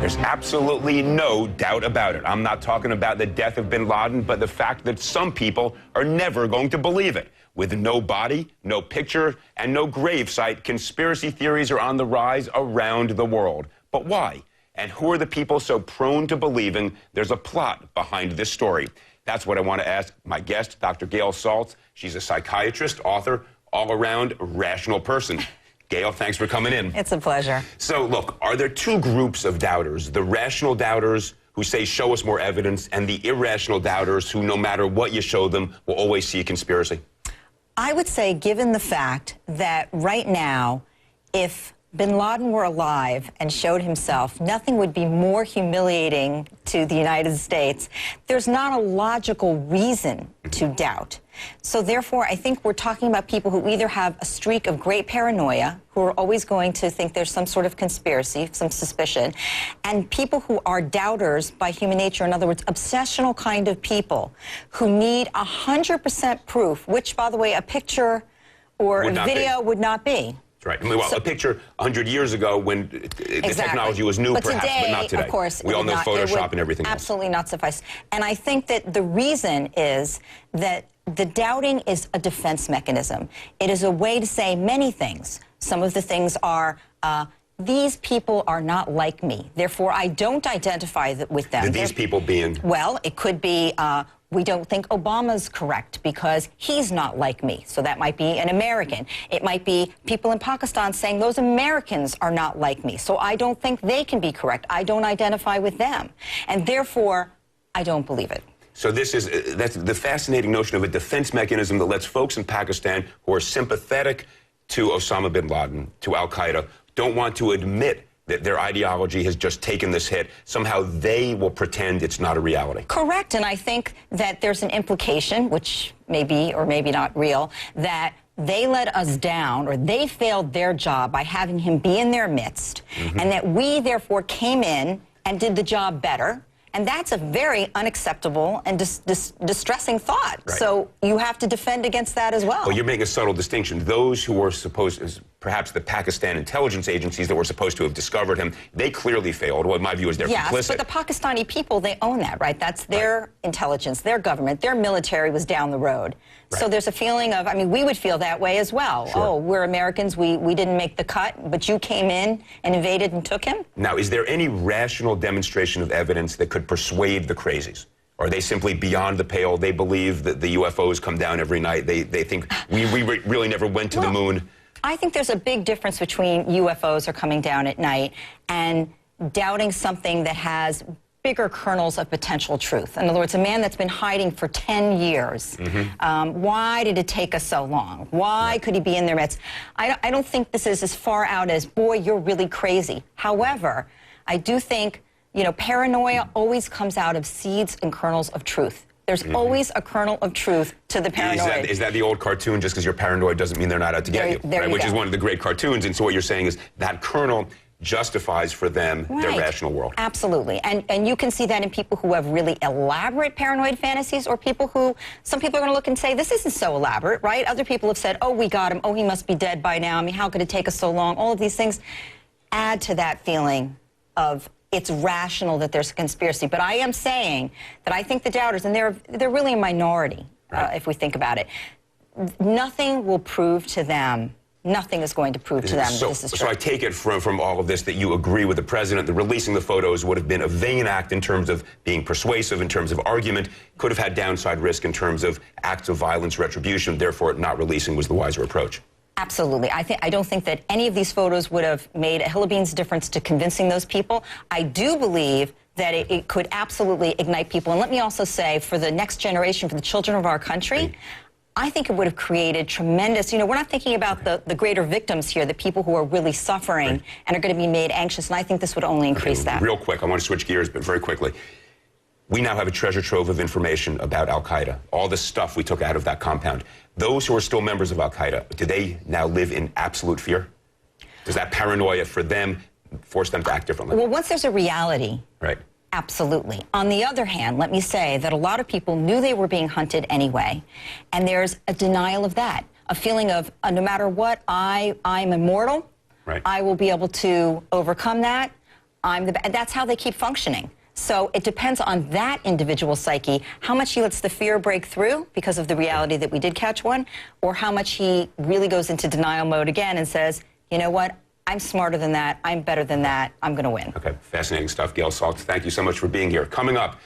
There's absolutely no doubt about it. I'm not talking about the death of bin Laden, but the fact that some people are never going to believe it. With no body, no picture, and no gravesite, conspiracy theories are on the rise around the world. But why? And who are the people so prone to believing there's a plot behind this story? That's what I want to ask my guest, Dr. Gail Saltz. She's a psychiatrist, author, all-around rational person. Gail, thanks for coming in. It's a pleasure. So, look, are there two groups of doubters? The rational doubters who say, show us more evidence, and the irrational doubters who, no matter what you show them, will always see a conspiracy? I would say, given the fact that right now, if bin Laden were alive and showed himself, nothing would be more humiliating to the United States. There's not a logical reason to doubt. So therefore, I think we're talking about people who either have a streak of great paranoia, who are always going to think there's some sort of conspiracy, some suspicion, and people who are doubters by human nature, in other words, obsessional kind of people who need 100% proof, which, by the way, a picture or a video would not be. Right. I mean, well, a picture 100 years ago when the technology was new, but perhaps, today, but not today. Of course, we all know Photoshop and everything else. Absolutely not suffice. And I think that the reason is that the doubting is a defense mechanism. It is a way to say many things. Some of the things are, these people are not like me. Therefore, I don't identify with them. These people being? Well, it could be, we don't think Obama's correct because he's not like me. So that might be an American. It might be people in Pakistan saying those Americans are not like me. So I don't think they can be correct. I don't identify with them. And therefore, I don't believe it. So that's the fascinating notion of a defense mechanism that lets folks in Pakistan who are sympathetic to Osama bin Laden, to al-Qaeda, don't want to admit that their ideology has just taken this hit. Somehow they will pretend it's not a reality. Correct. And I think that there's an implication, which may be or maybe not real, that they let us down, or they failed their job by having him be in their midst, and that we therefore came in and did the job better. And that's a very unacceptable and distressing thought. Right. So you have to defend against that as well. Well, you're making a subtle distinction. Those who were supposed, perhaps the Pakistan intelligence agencies that were supposed to have discovered him, they clearly failed. What my view is they're complicit. Yes, but the Pakistani people, they own that, right? That's their intelligence, their government, their military was down the road. Right. So there's a feeling of, I mean, we would feel that way as well. Sure. Oh, we're Americans, we didn't make the cut, but you came in and invaded and took him? Now, is there any rational demonstration of evidence that could persuade the crazies? Or are they simply beyond the pale? They believe that the UFOs come down every night. They think we really never went to the moon. I think there's a big difference between UFOs are coming down at night and doubting something that has bigger kernels of potential truth. In other words, a man that's been hiding for 10 years. Why did it take us so long? Why could he be in their midst? I don't think this is as far out as, boy, you're really crazy. However, I do think, you know, paranoia always comes out of seeds and kernels of truth. There's always a kernel of truth to the paranoid. Is that the old cartoon, just because you're paranoid doesn't mean they're not out to get you, right? Which is one of the great cartoons. And so what you're saying is that kernel justifies for them their rational world. Absolutely. And you can see that in people who have really elaborate paranoid fantasies, or people who, some people are going to look and say, this isn't so elaborate, right? Other people have said, oh, we got him. Oh, he must be dead by now. I mean, how could it take us so long? All of these things add to that feeling of it's rational that there's a conspiracy. But I am saying that I think the doubters, and they're really a minority, if we think about it, nothing will prove to them. Nothing is going to prove to them that this is true. So I take it from all of this that you agree with the president that releasing the photos would have been a vain act in terms of being persuasive, in terms of argument, could have had downside risk in terms of acts of violence, retribution, therefore not releasing was the wiser approach. Absolutely. I don't think that any of these photos would have made a hill of beans difference to convincing those people. I do believe that it could absolutely ignite people. And let me also say, for the next generation, for the children of our country, I think it would have created tremendous, you know, we're not thinking about the greater victims here, the people who are really suffering and are going to be made anxious, and I think this would only increase that. Real quick, I want to switch gears, but very quickly. We now have a treasure trove of information about al-Qaeda, all the stuff we took out of that compound. Those who are still members of al-Qaeda, do they now live in absolute fear? Does that paranoia for them force them to act differently? Well, once there's a reality, absolutely. On the other hand, let me say that a lot of people knew they were being hunted anyway, and there's a denial of that, a feeling of no matter what, I'm immortal, I will be able to overcome that. and that's how they keep functioning. So it depends on that individual psyche, how much he lets the fear break through because of the reality that we did catch one, or how much he really goes into denial mode again and says, you know what, I'm smarter than that, I'm better than that, I'm going to win. Okay, fascinating stuff. Gail Salk, thank you so much for being here. Coming up,